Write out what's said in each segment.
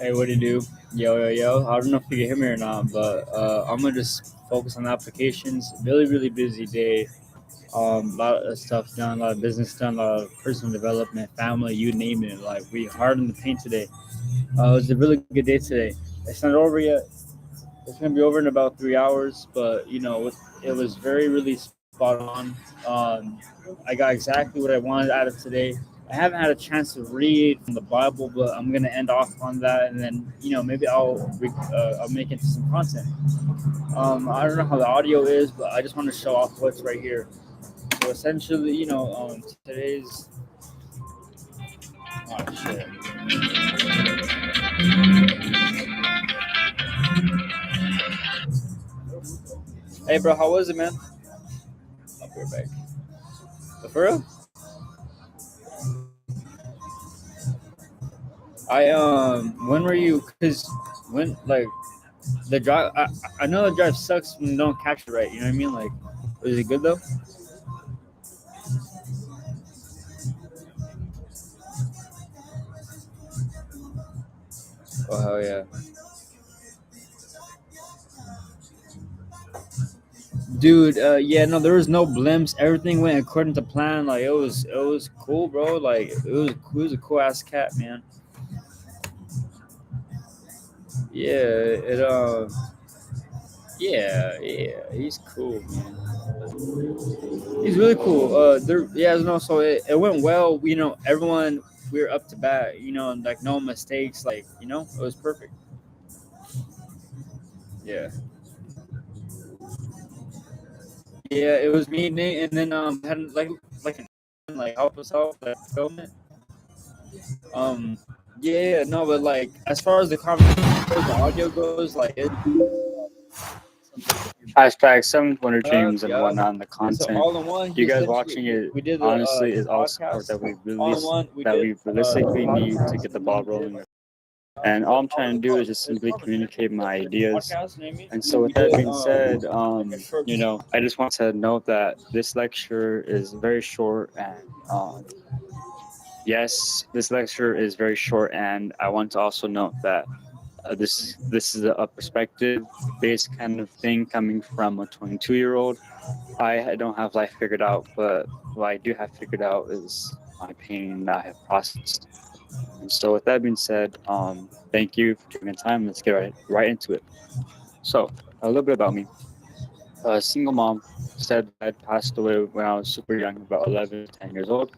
Hey, what do you do? Yo, yo, yo. I don't know if you can hear me or not, but I'm gonna just focus on applications. Really, really busy day. A lot of stuff done, a lot of business done, a lot of personal development, family, you name it. Like we hard in the paint today. It was a really good day today. It's not over yet. It's gonna be over in about 3 hours, but it was very, really spot on. I got exactly what I wanted out of today. I haven't had a chance to read from the Bible, but I'm gonna end off on that, and then maybe I'll make it some content. I don't know how the audio is, but I just want to show off what's right here. So essentially, today's oh shit. Hey, bro, how was it, man? I'll be right back. But for real, when were you? Cause when like the drive, I know the drive sucks when you don't catch it right. You know what I mean? Like, was it good though? Oh hell yeah, dude. Yeah, no, there was no blimps. Everything went according to plan. Like it was cool, bro. Like it was a cool ass cat, man. Yeah, yeah, yeah, he's cool, man. He's really cool. Yeah, no, so it went well. Everyone we were up to bat. And like no mistakes. Like it was perfect. Yeah, yeah, it was me, Nate, and then had like help us out like film it. Um, yeah, no, but like as far as the conversation goes, the audio goes, like it. Hashtag Seventh Wonder Dreams and Yeah. whatnot in the And so content. all in one, You he guys essentially watching it we did honestly the is all support podcast. All in one, we that did we realistically need to podcast, get the and then ball we did rolling. And all I'm trying to do is just simply communicate my ideas. podcast, you know what I mean? And And then so we with that did being said, like a short. I just want to note that this lecture is very short and yes, this lecture is very short, and I want to also note that this is a perspective based kind of thing coming from a 22-year-old. I don't have life figured out, but what I do have figured out is my pain that I have processed. And so, with that being said, thank you for taking the time. Let's get right into it. So, a little bit about me. A single mom, stepdad passed away when I was super young, about 11 to 10 years old,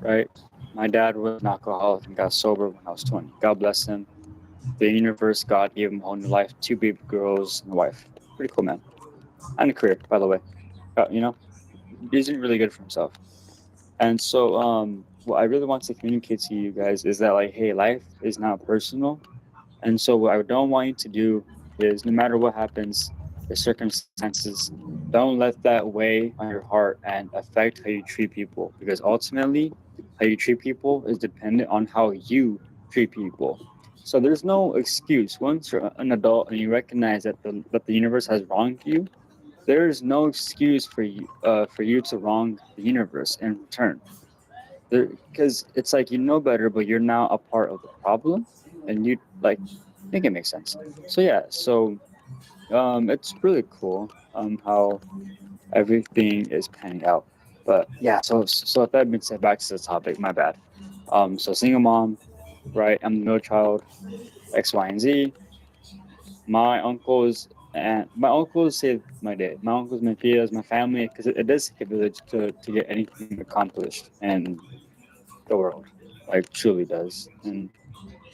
right? My dad was an alcoholic and got sober when I was 20. God bless him. The universe, God gave him a whole new life, two baby girls and a wife. Pretty cool, man. And a career, by the way. He's doing really good for himself. And so, what I really want to communicate to you guys is that, like, hey, life is not personal. And so, what I don't want you to do is, no matter what happens, the circumstances, don't let that weigh on your heart and affect how you treat people. Because ultimately, how you treat people is dependent on how you treat people. So there's no excuse. Once you're an adult and you recognize that the universe has wronged you, there is no excuse for you to wrong the universe in return. Because it's like you know better, but you're now a part of the problem, and you like think it makes sense. So yeah, it's really cool how everything is panning out. But yeah, so with that being said, back to the topic. My bad. So single mom, right? I'm the middle child, X, Y, and Z. My uncles saved my day. My uncles, my tias, my family, because it does take a village to get anything accomplished in the world. Like truly does. And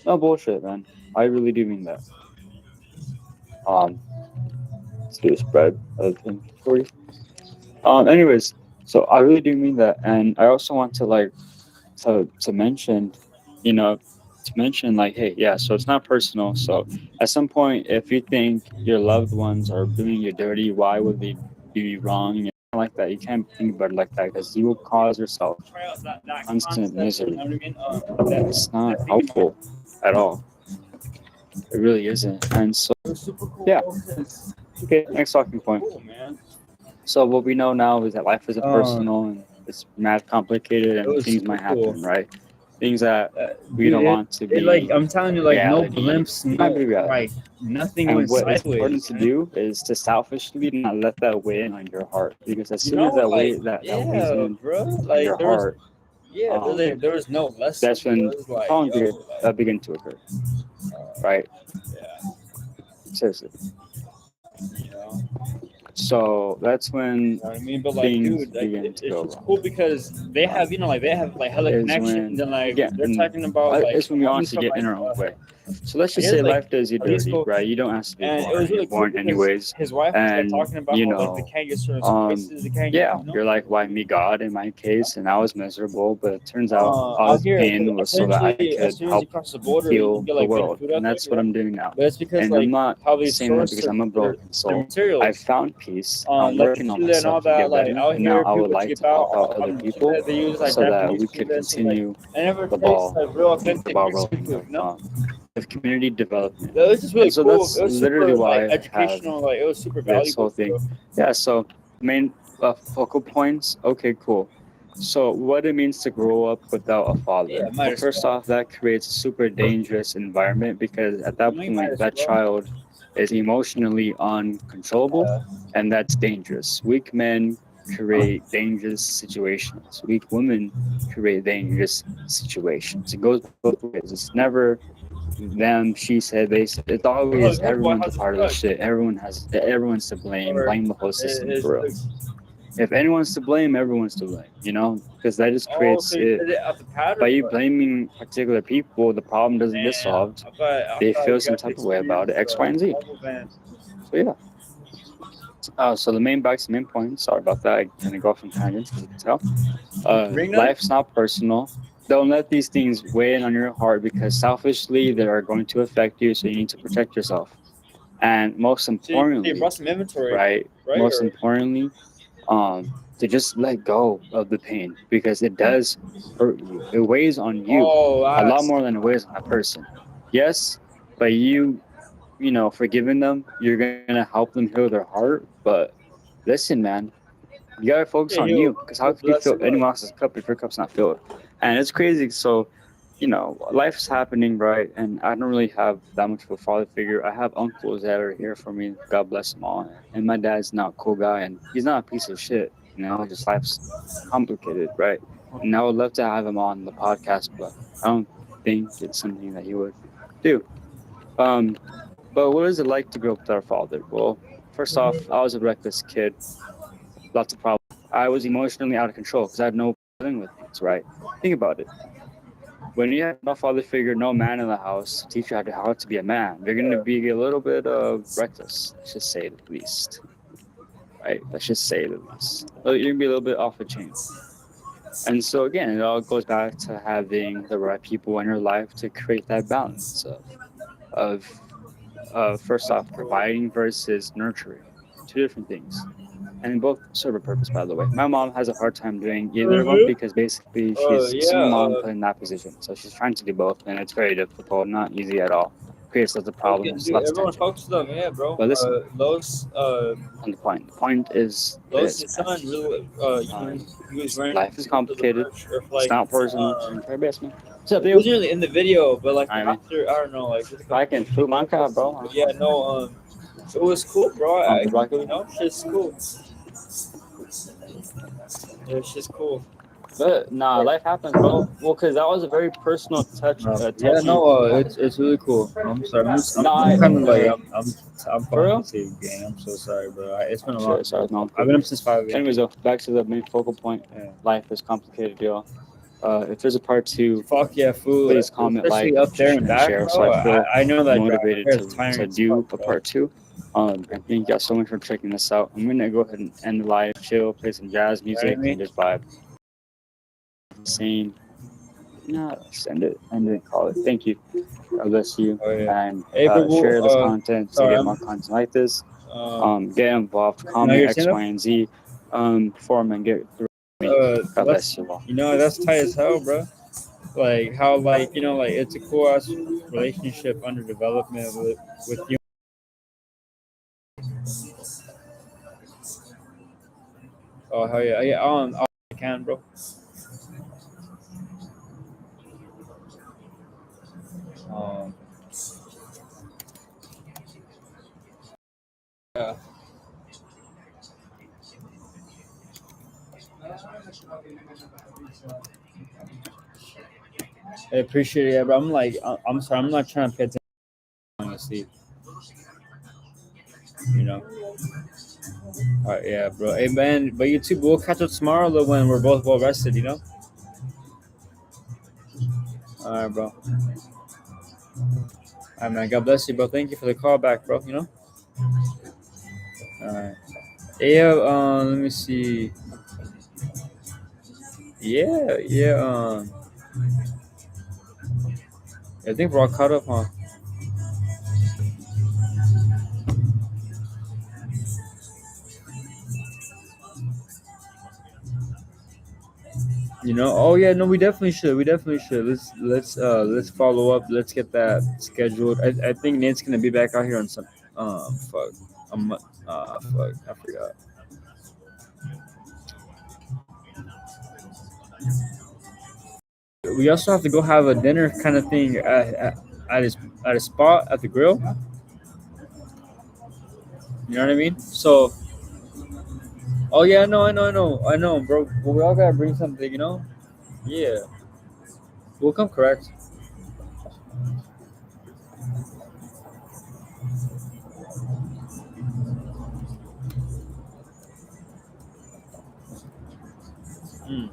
no bullshit, man. I really do mean that. Um, let's do a spread of him for you. Anyways, so I really do mean that, and I also want to like to mention, you know, to mention like, hey, yeah. So it's not personal. So at some point, if you think your loved ones are doing you dirty, why would they do you wrong? Like that, you can't think about it like that because you will cause yourself Try out that constant concept. You misery. know what I mean? It's not That thinking helpful at all. It really isn't. And so, it was super cool, yeah. bro. 'Cause Okay, next talking point. cool, man. So what we know now is that life isn't Um, personal and it's mad complicated it and was things super might cool. happen, right? things that we Dude, don't want to it like be I'm telling you, like no reality. blimps, Might no be reality. like nothing And went what is important sideways. to do is to selfishly not let that weigh in on your heart, because as You soon know, as that like weighs yeah, in bro. on Like your there was heart, yeah, um, there was no lesson. that's Bro. when It was like problems yo, like begin to occur. uh, Right? yeah, Seriously. you know. So that's You when know what I mean? But like, things dude, like begin to it's go just wrong. cool because they have, you know, like they have like hella Is connections when and we like get they're in, talking about like it's when we all these honestly stuff get like in our own way. So let's just here's say like life does you at least dirty, cool. right? You don't ask to be And it born, was and you're really cool born because anyways. his wife was like And talking about how like they can't get certain um, places, they can't get, yeah, you know. you're like, why me, God, in my case? And I was miserable, but it turns out all Out this here, because pain was so that I essentially, as could soon as you help cross the border, you can heal get the like better world, food and out there, that's you what know. I'm doing now. But it's because And I'm like not how they saying that source because I'm a broken their soul. I materials. found peace. I'm Like working on Chile and all myself to that. get Like better, out and now here, I would people like trip to help out out other on Chile. people They use like so that Japanese we could Chile, so like continue it never the tastes ball, like real the authentic ball Mexican rolling food. You know, of community development. it was just And really so cool. that's It was literally super like why I have educational. Like it was super this valuable whole for thing. real. Yeah, so main focal points. Okay, cool. So what it means to grow up without a Yeah, father. might Well, as first well. off, that creates a super dangerous environment because at You that know, you might point, as that well. child is emotionally uncontrollable, Yeah. and that's dangerous. Weak men create dangerous situations. Weak women create dangerous situations. It goes both ways. It's never them, she said, they said. It's always Oh, good boy, everyone's a how's it part of the stuck? shit. Everyone's to blame. Or Blame the whole system is for real. If anyone's to blame, everyone's to blame. You know, because that just oh, creates so you it. did it at the pad By or you what? blaming particular people, the problem doesn't get Damn, solved. I They thought feel you some got to type of way about experience it. X, Y, and Z. mobile van. So yeah. So the main back to main point. Sorry about that. I kind of go off on tangents, as you can tell. Ring them? Life's not personal. Don't let these things weigh in on your heart because selfishly they are going to affect you. So you need to protect yourself. And most So you importantly, brought some inventory, right? right? Most Or importantly, to just let go of the pain because it does hurt you. It weighs on you oh, a lot that's more than it weighs on that person. Yes, by you forgiving them, you're gonna help them heal their heart. But listen, man, you gotta focus yeah. on you because how He'll could you bless fill him up. anyone else's cup if your cup's not filled? And it's crazy. So, life's happening, right? And I don't really have that much of a father figure. I have uncles that are here for me. God bless them all. And my dad's not a cool guy, and he's not a piece of shit. Just life's complicated, right? And I would love to have him on the podcast, but I don't think it's something that he would do. Um, but what is it like to grow up without a father? Well, first off, I was a reckless kid, lots of problems. I was emotionally out of control because I had no dealing with things, right? Think about it. When you have no father figure, no man in the house to teach you how to be a man, you're going to be a little bit reckless, let's just say the least, right? Let's just say the least. You're going to be a little bit off the chain. And so, again, it all goes back to having the right people in your life to create that balance of first off, providing versus nurturing. Two different things. And both serve a purpose, by the way. My mom has a hard time doing either of them Mm-hmm. because basically she's a Yeah. single mom put in that position. So she's trying to do both, and it's very difficult, not easy at all. Creates lots of problems, Dude, lots of everyone tension. talks to them, yeah, bro. But listen, Los, on the point. The point is Los, this, his man. son, really, Um, he was wearing Life is the complicated. merch, or for It's like, not personal. You're try your best, man. What's up, it dude? wasn't really in the video, but like I mean, after, I don't know, like with a I couple can pictures, shoot Minecraft, bro. but yeah, no, it was cool, bro. The Rocket League. Shit's cool. Yeah, shit's cool. But nah, life happens, bro. Well, cause that was a very personal Yeah, touching no, point. it's really cool. I'm sorry. Nah, I'm kind of like hey, I'm for falling real? asleep, gang. I'm so sorry, bro. It's been a long Sure, day. sorry, no, I've cool. been up since 5 a.m. Anyways, though, back to the main focal point. Yeah. Life is complicated, y'all. If there's a part two, Fuck yeah, food. please comment, Especially like, up there and and back, share, so bro. I feel I know that drive up motivated there is to tiring as fuck, do a bro. part two. And thank y'all so much for checking this out. I'm gonna go ahead and end the live, chill, play some jazz You know what I music, and mean? just vibe. Insane. No, end it, call it. Thank you. God bless you, Oh yeah. and Hey, bro. share this content to Sorry, get more content like this. um, Get involved, no, comment you're X, saying Y, and Z, form and get through me. God bless that's you all. that's tight as hell, bro. Like how like it's a cool ass relationship under development with you. Oh hell yeah, yeah. I can, bro. Um, yeah, I appreciate it, but I'm like, I'm sorry, I'm not trying to pay attention honestly, you know. All right, yeah, bro. Hey, man, but you too. We'll catch up tomorrow though, when we're both well rested, you know. All right, bro. All right, man. God bless you, bro. Thank you for the call back, bro. You know. All right. Yeah. Let me see. Yeah. Yeah. I think we're all caught up, huh? You know. Oh yeah. No, we definitely should. We definitely should. Let's follow up. Let's get that scheduled. I think Nate's gonna be back out here on some. Fuck. Fuck. I forgot. We also have to go have a dinner kind of thing at his at a spot at the grill. You know what I mean? So, oh yeah, I know, bro. But we all gotta bring something, you know? Yeah, we'll come correct. Mm.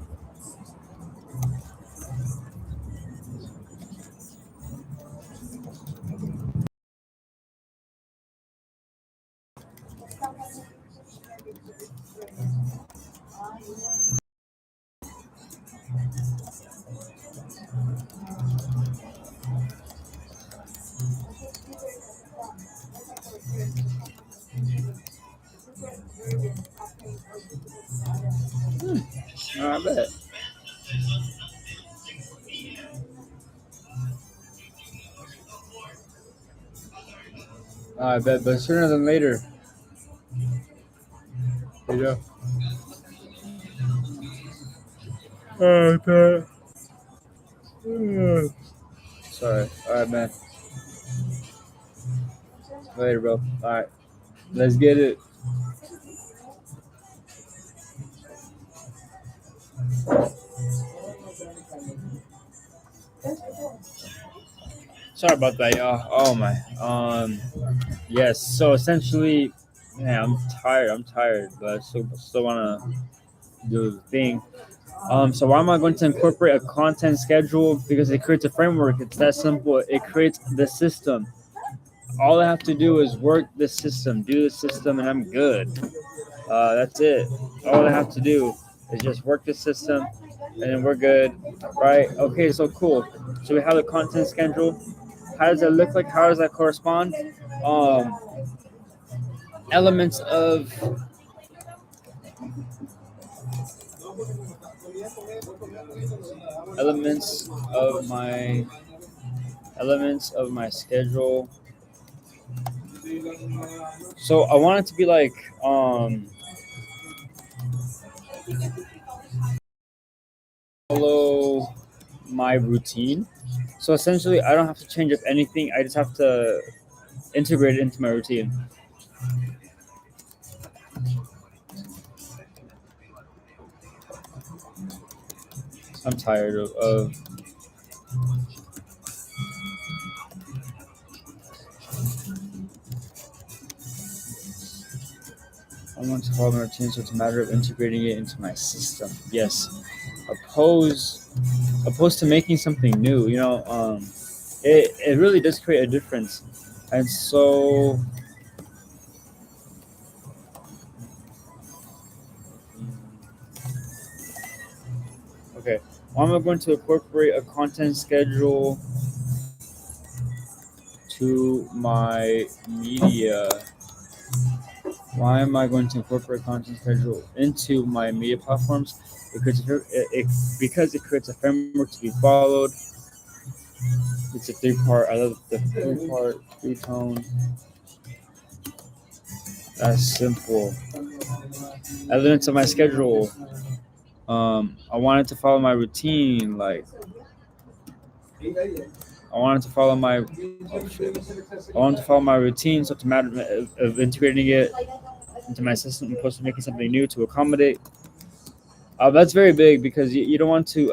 I bet. I bet, but sooner than later. You know. I bet. Sorry. All right, man. Later, bro. All right, let's get it. Sorry about that, y'all. Oh my. Yes. So essentially, man, I'm tired. I'm tired, but I still wanna do the thing. So why am I going to incorporate a content schedule? Because it creates a framework. It's that simple. It creates the system. All I have to do is work the system, do the system, and I'm good. That's it. All I have to do is just work the system, and then we're good, right? Okay, so cool. So we have a content schedule. How does that look like? How does that correspond? Um, elements of elements of my elements of my schedule. So I want it to be like follow my routine. So essentially, I don't have to change up anything. I just have to integrate it into my routine. I'm tired of I want to follow my routine, so it's a matter of integrating it into my system. Yes, opposed opposed to making something new. It really does create a difference. And so, okay, why am I going to incorporate a content schedule to my media? Why am I going to incorporate content schedule into my media platforms? Because it creates a framework to be followed. It's a three part. I love the three part, three tone. That's simple. Elements of my schedule. I wanted to follow my routine. Like I wanted to follow my I wanted to follow my routine, so to matter of integrating it into my system, and opposed to making something new to accommodate. That's very big because you don't want to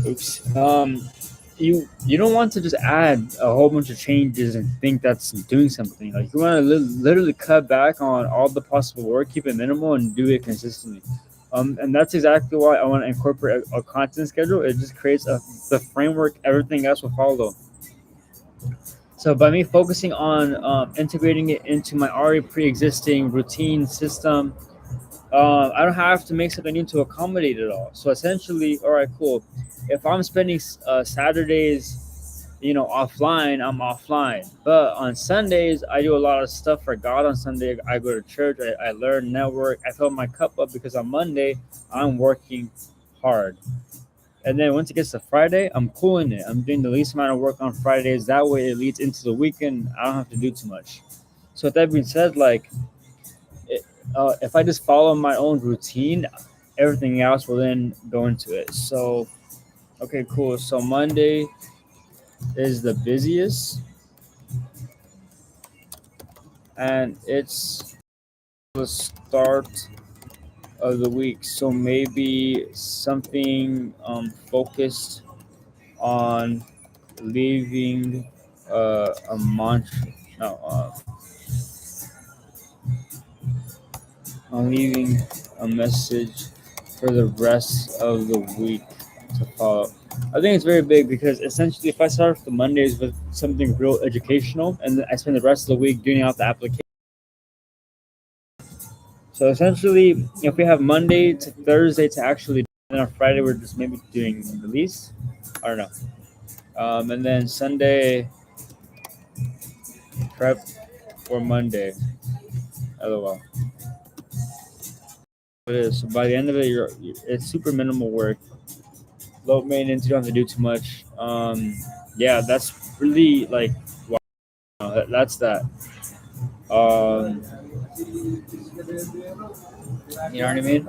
oops. You don't want to just add a whole bunch of changes and think that's doing something. Like you want to literally cut back on all the possible work, keep it minimal, and do it consistently. And that's exactly why I want to incorporate a content schedule. It just creates the framework everything else will follow. So by me focusing on integrating it into my already pre-existing routine system, I don't have to make something new to accommodate it all. So essentially, all right, cool. If I'm spending Saturdays, offline, I'm offline. But on Sundays, I do a lot of stuff for God. On Sunday, I go to church, I learn, network, I fill my cup up because on Monday, I'm working hard. And then once it gets to Friday, I'm cooling it. I'm doing the least amount of work on Fridays. That way, it leads into the weekend. I don't have to do too much. So with that being said, like if I just follow my own routine, everything else will then go into it. So, okay, cool. So Monday is the busiest, and it's the start of the week. So maybe something focused on leaving a mantra. No, on leaving a message for the rest of the week to follow. I think it's very big because essentially, if I start off the Mondays with something real educational, and then I spend the rest of the week doing out the application. So essentially, if we have Monday to Thursday to actually, then on Friday we're just maybe doing release. I don't know. And then Sunday prep for Monday. LOL. It is. So by the end of it, it's super minimal work, low maintenance. You don't have to do too much. Yeah, that's really like wow. That's that. Um, you know what I mean?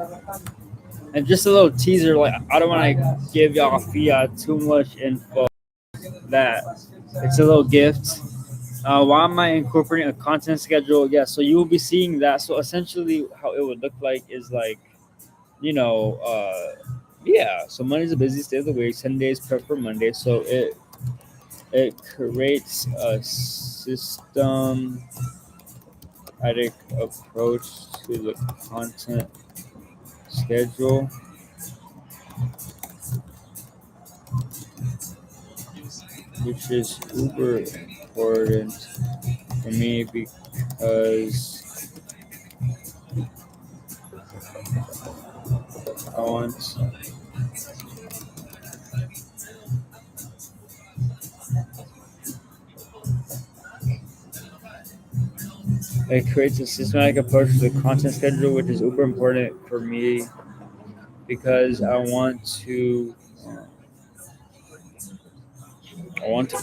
And just a little teaser. Like I don't want to give y'all fiat too much info. That it's a little gift. Why am I incorporating a content schedule? Yeah, so you will be seeing that. So essentially, how it would look like is like you know, yeah. So Monday's the busiest day of the week. Sunday is prep for Monday. So it creates a systematic approach to the content schedule, which is uber important for me because I want it creates a systematic approach to the content schedule, which is uber important for me because I want to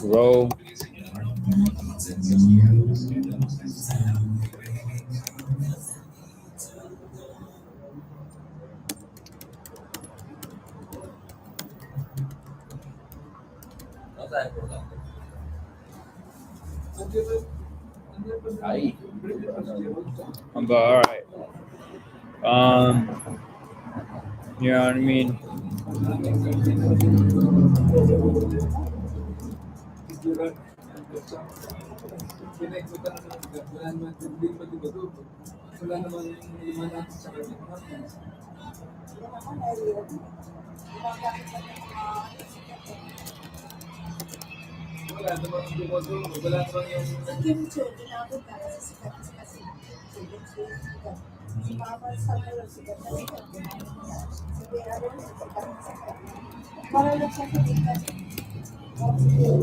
grow. But all right, you know what I mean.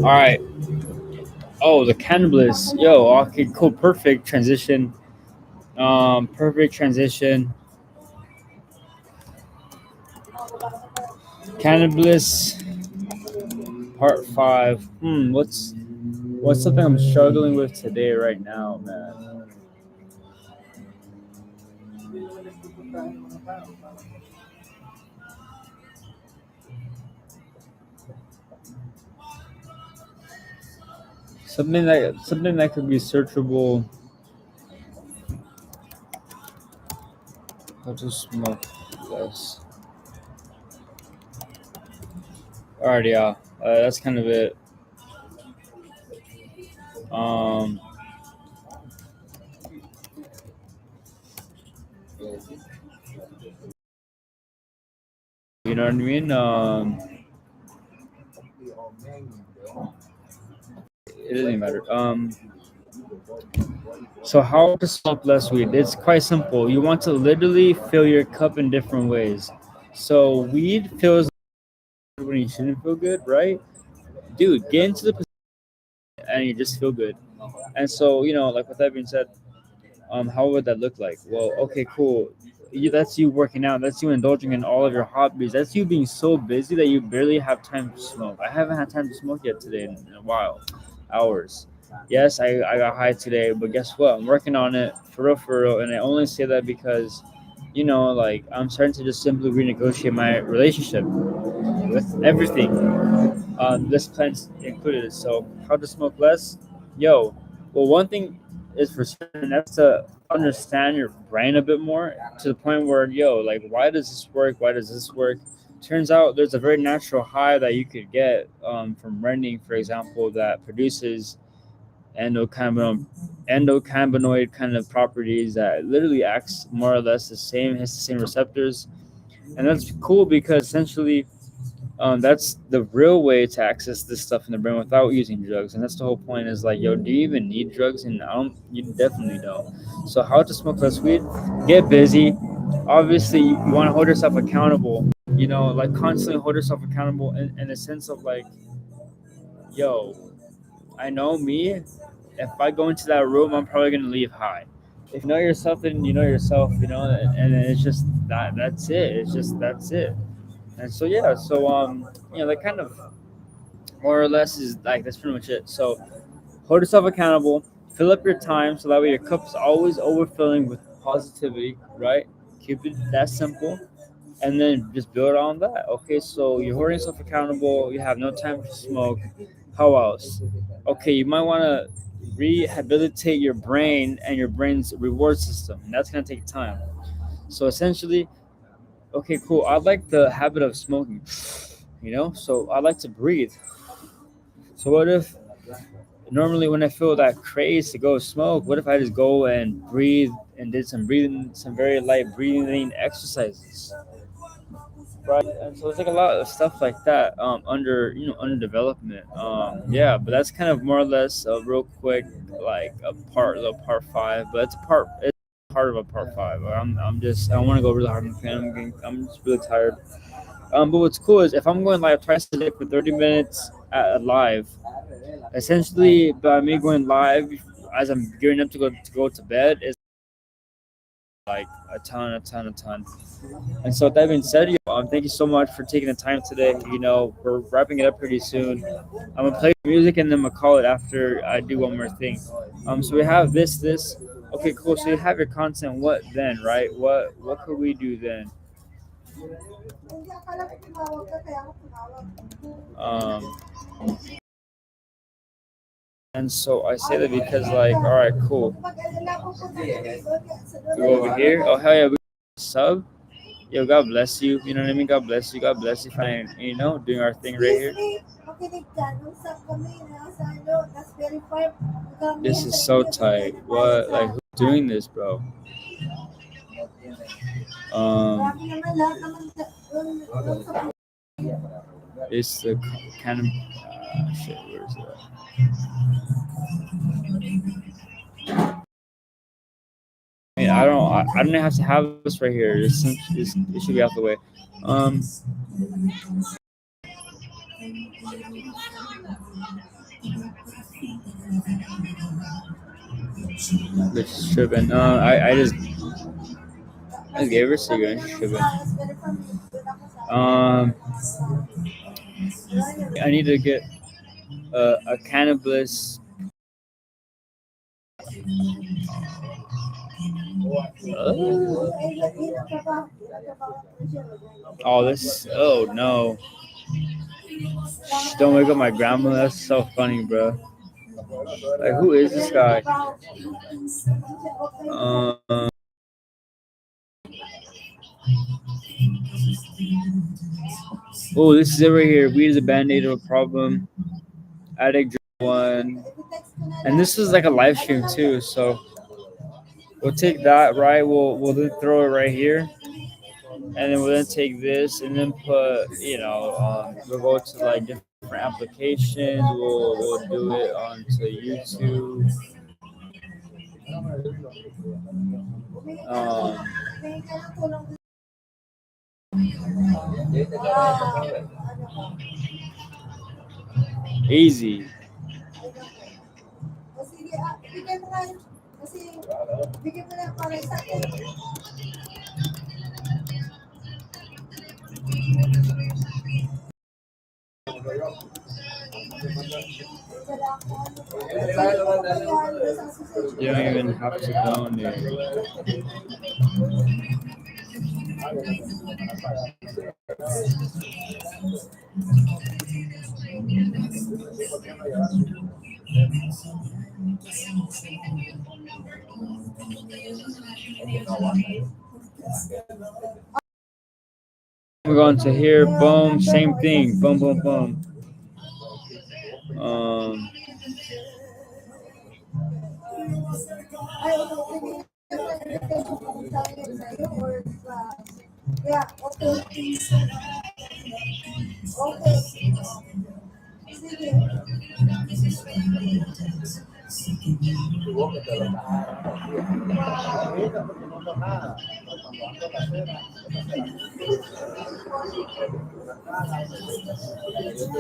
All right. Oh, the cannabis. Yo, okay, cool, perfect transition. Perfect transition. Cannabis part five. What's something I'm struggling with today right now, man? something that could be searchable. How to smoke less. Alright, yeah, that's kind of it. Um, you know what I mean? It doesn't even matter. So how to smoke less weed? It's quite simple. You want to literally fill your cup in different ways. So weed feels good when you shouldn't feel good, right? Dude, get into the position and you just feel good. And so, like with that being said, how would that look like? Well, okay, cool. That's you working out. That's you indulging in all of your hobbies. That's you being so busy that you barely have time to smoke. I haven't had time to smoke yet today in a while, hours. Yes, I got high today, but guess what? I'm working on it for real. And I only say that because, like I'm starting to just simply renegotiate my relationship with everything, this plant's included. So how to smoke less? Yo, well, one thing is for certain, that's to understand your brain a bit more to the point where, yo, like, why does this work? Why does this work? Turns out there's a very natural high that you could get from renting, for example, that produces endocannabinoid endocannabinoid kind of properties that literally acts more or less the same, has the same receptors, and that's cool because essentially that's the real way to access this stuff in the brain without using drugs, and that's the whole point. Is like, yo, do you even need drugs? And I don't. You definitely don't. So, how to smoke less weed? Get busy. Obviously, you want to hold yourself accountable. Like constantly hold yourself accountable in a sense of like, yo, I know me. If I go into that room, I'm probably gonna leave high. If you know yourself, then you know yourself. And it's just that. That's it. It's just that's it. And so yeah, so like kind of more or less is like that's pretty much it. So hold yourself accountable, fill up your time so that way your cup's always overfilling with positivity, right? Keep it that simple, and then just build on that. Okay, so you're holding yourself accountable. You have no time to smoke. How else? Okay, you might want to rehabilitate your brain and your brain's reward system, and that's gonna take time. So essentially, okay, cool. I like the habit of smoking. So I like to breathe. So what if normally when I feel that craze to go smoke, what if I just go and breathe and did some very light breathing exercises, right? And so it's like a lot of stuff like that under development. Yeah, but that's kind of more or less a real quick like a part five, but it's part of a part five. I want to go really hard on the fan. I'm just really tired. But what's cool is if I'm going live twice a day for 30 minutes live, essentially by me going live as I'm gearing up to go to bed is like a ton. And so with that being said, thank you so much for taking the time today. We're wrapping it up pretty soon. I'm gonna play music and then I'm gonna call it after I do one more thing. So we have this. Okay, cool. So you have your content. What then, right? What could we do then? Um, and so I say that because, like, all right, cool. Go over here. Oh hell yeah, we sub. Yo, God bless you. You know what I mean? God bless you. God bless you for doing our thing right here. This is so tight. What, like, who's doing this, bro? Um, it's the kind of shit. Where is it? I don't have to have this right here. It should be out the way. Um, which is tripping. I gave her a cigarette. She's tripping. Um, I need to get a cannabis. Oh, this. Oh no! Shh, don't wake up my grandma. That's so funny, bro. Like, who is this guy? Um, oh, this is it right here. Weed is a band-aid of a problem. Addict one. And this is like a live stream too, so we'll take that, right? We'll then throw it right here. And then we'll then take this and then put, we'll go to like different applications. We'll do it onto YouTube. Um, Easy. You don't even have to donate. We're going to here, boom, same thing, boom, boom, boom. Um,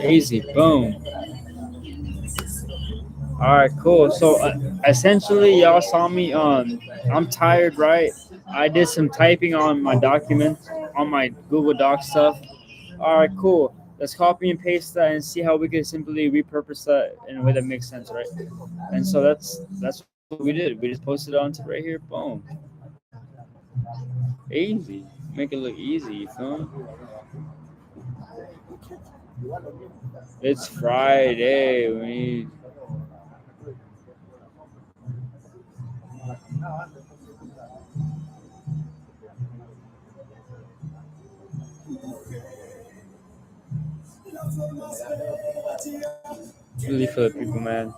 Easy, boom. All right, cool. So essentially, y'all saw me. I'm tired, right? I did some typing on my document, on my Google Doc stuff. All right, cool. Let's copy and paste that and see how we can simply repurpose that in a way that makes sense, right? And so that's what we did. We just posted it onto right here. Boom. Easy. Make it look easy. You feel me? It's Friday. We need. Really for the people, man.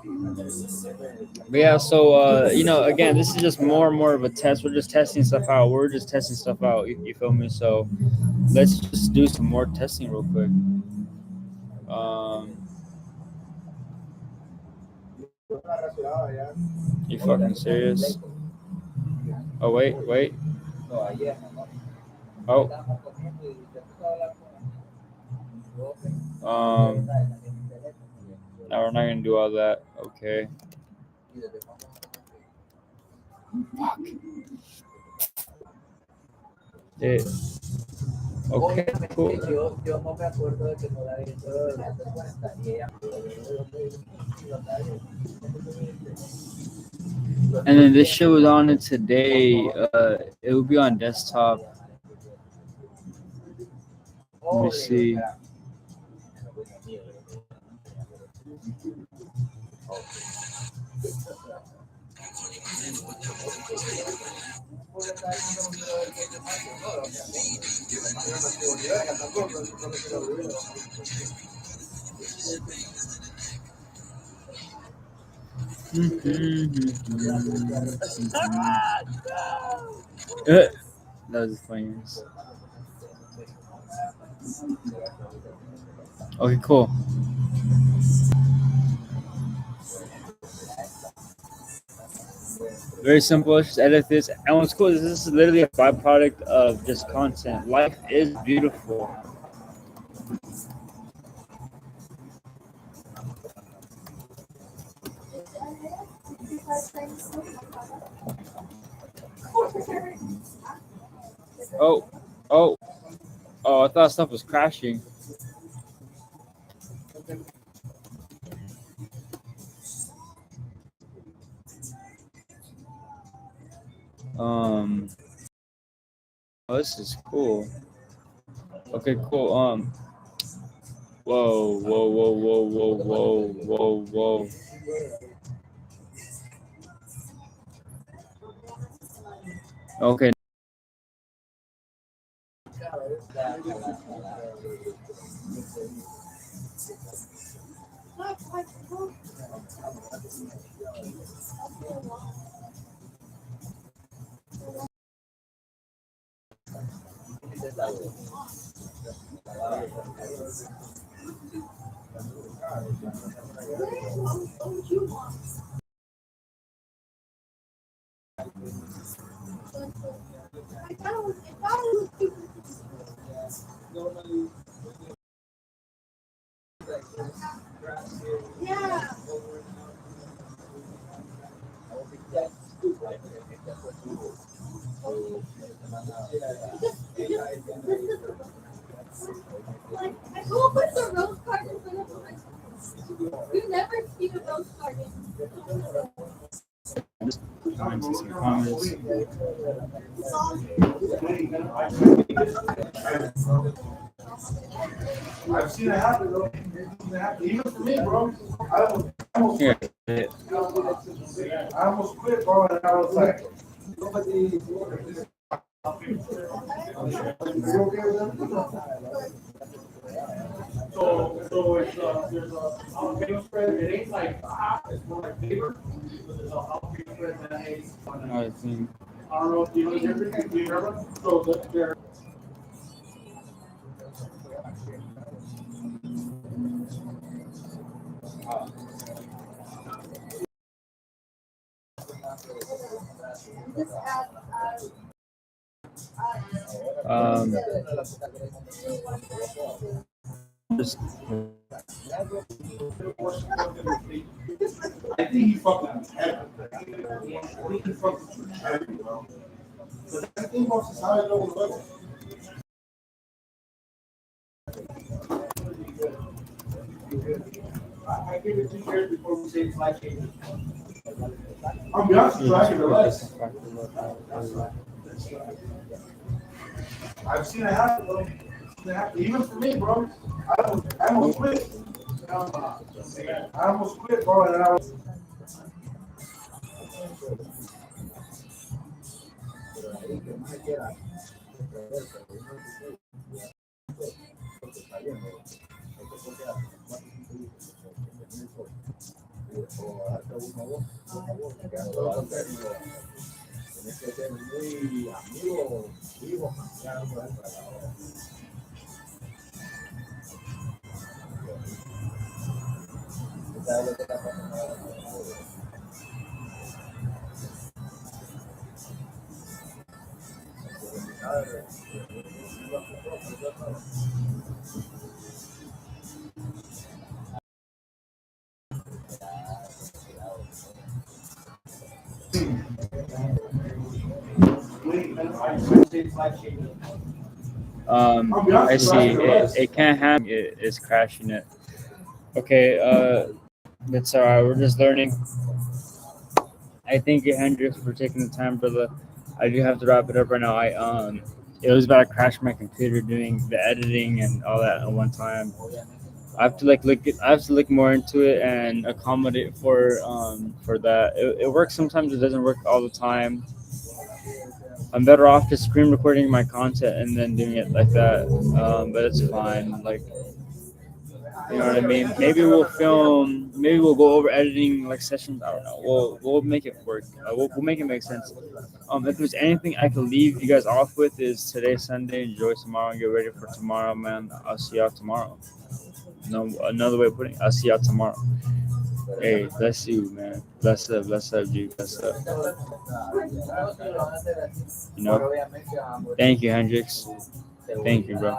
But yeah, so again, this is just more and more of a test. We're just testing stuff out. We're just testing stuff out. You feel me? So let's just do some more testing real quick. Um, you fucking serious? Oh wait. Oh. Um. No, we're not gonna do all that. Okay. Fuck. Yeah. Okay. Cool. And then this shit was on it today. It will be on desktop. Let me see. That was funny. Okay, cool. Very simple. Let's just edit this. And what's cool is this is literally a byproduct of just content. Life is beautiful. Oh, oh, oh! I thought stuff was crashing. Um, oh, this is cool. Okay, cool. Whoa, whoa, whoa, whoa, whoa, whoa, whoa, whoa. Okay. Comments. I've seen it happen, though. Even for me, bro. I almost Yeah. quit. I almost quit, bro, and I was like, nobody. You okay with that? So it's there's a jalapeno spread. It ain't like it's more like flavor. There's a jalapeno spread that is. I think. I don't know if you know the difference. Do you remember? So there. Um, just I think he fucking heavy. I think he fucking heavy, bro. But that thing about society don't look. I give it 2 years before we say it's life changing. I'll be honest with you, I give it less. I've seen it happen, bro. I've seen it happen. Even for me, bro. I almost quit. I almost quit, bro, and then I was. I see. It can't happen. It's crashing it. Okay. That's all right. We're just learning. I thank you, Hendrix, for taking the time, brother. I do have to wrap it up right now. It was about to crash my computer doing the editing and all that at one time. I have to I have to look more into it and accommodate for that. It works sometimes. It doesn't work all the time. I'm better off just screen recording my content and then doing it like that. But it's fine. Like, you know what I mean? Maybe we'll film. Maybe we'll go over editing like sessions. I don't know. We'll make it work. We'll make it make sense. If there's anything I could leave you guys off with is today's Sunday. Enjoy tomorrow and get ready for tomorrow, man. I'll see y'all tomorrow. No, another way of putting it. I'll see y'all tomorrow. Hey, bless you, man. Bless up, G. Bless up. You know. Thank you, Hendrix. Thank you, bro.